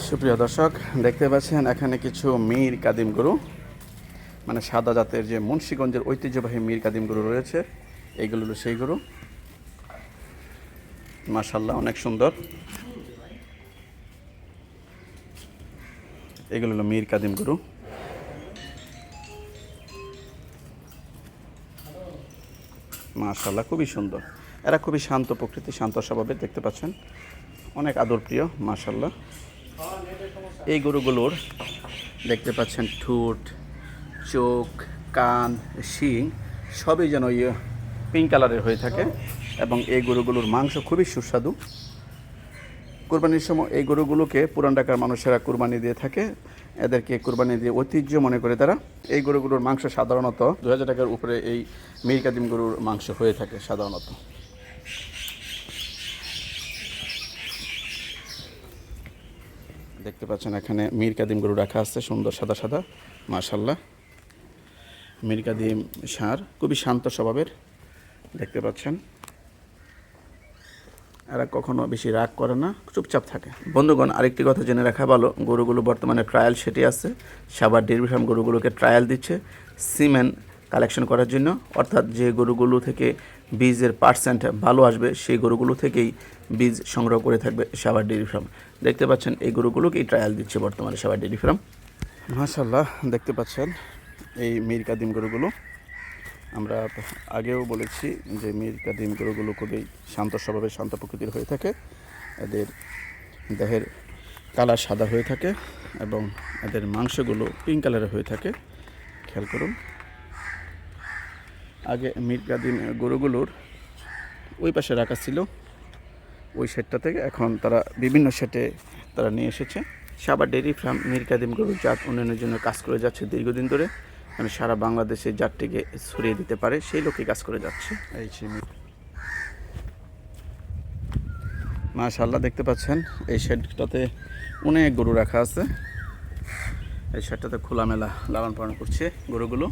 সুপ্রিয় দর্শক, দেখতে পাচ্ছেন এখানে কিছু মীর কাদিম গরু, মানে সাদা জাতের যে মুন্সিগঞ্জের ঐতিহ্যবাহী মীর কাদিম গরু রয়েছে, এইগুলো হলো সেই গরু। মাশাআল্লাহ, অনেক সুন্দর। এগুলো হলো মীর কাদিম গরু। মাশাআল্লাহ, খুবই সুন্দর। এরা খুবই শান্ত প্রকৃতি, শান্ত স্বভাবের, দেখতে পাচ্ছেন, অনেক আদর প্রিয়। মাশাআল্লাহ, এই গরুগুলোর দেখতে পাচ্ছেন ঠোঁট, চোখ, কান, শিং সবই যেন পিঙ্ক কালারের হয়ে থাকে এবং এই গরুগুলোর মাংস খুবই সুস্বাদু। কুরবানির সময় এই গরুগুলোকে পুরান ঢাকার মানুষেরা কুরবানি দিয়ে থাকে। এদেরকে কুরবানি দিয়ে ঐতিহ্য মনে করে তারা। এই গরুগুলোর মাংস সাধারণত 2000 টাকার উপরে এই মীর কাদিম গরুর মাংস হয়ে থাকে সাধারণত। দেখতে পাচ্ছেন এখানে মীর কাদিম গরু রাখা আছে, সুন্দর সাদা সাদা। মাশাআল্লাহ, মীর কাদিম ষাঁড় খুবই শান্ত স্বভাবের, দেখতে পাচ্ছেন। এরা কখনো বেশি রাগ করে না, চুপচাপ থাকে। বন্ধুগণ, আরেকটি কথা জেনে রাখা ভালো, গরুগুলো বর্তমানে ট্রায়াল সেটে আছে। সাভার ডেইরি ফার্ম গরুগুলোকে ট্রায়াল দিচ্ছে সিমেন কালেকশন করার জন্য, অর্থাৎ যে গরুগুলো থেকে বীজের পার্সেন্ট ভালো আসবে সেই গরুগুলো থেকেই বীজ সংগ্রহ করে থাকবে সাভার ডেইরি ফার্ম। দেখতে পাচ্ছেন এই গরুগুলোকেই ট্রায়াল দিচ্ছে বর্তমানে সাভার ডেইরি ফার্ম। মাশাআল্লাহ, দেখতে পাচ্ছেন এই মীর কাদিম গরুগুলো। আমরা আগেও বলেছি যে মীর কাদিম গরুগুলো খুবই শান্ত স্বভাবের, শান্ত প্রকৃতির হয়ে থাকে। এদের দেহের কালার সাদা হয়ে থাকে এবং এদের মাংসগুলো পিঙ্ক কালারের হয়ে থাকে। খেয়াল করুন, আগে মীর কাদিম গরুগুলোর ওই পাশে রাখা ছিল, ওই সেটটা থেকে এখন তারা বিভিন্ন সেটে তারা নিয়ে এসেছে। সাভার ডেইরি ফার্ম মীর কাদিম গরুর জাত উন্নয়নের জন্য কাজ করে যাচ্ছে দীর্ঘদিন ধরে। মানে সারা বাংলাদেশে জাতটিকে ছড়িয়ে দিতে পারে সেই লোকই কাজ করে যাচ্ছে। এই মাশাআল্লাহ, দেখতে পাচ্ছেন এই শেডটাতে অনেক গরু রাখা আছে। এই শেডটাতে খোলামেলা লালন পালন করছে গরুগুলো।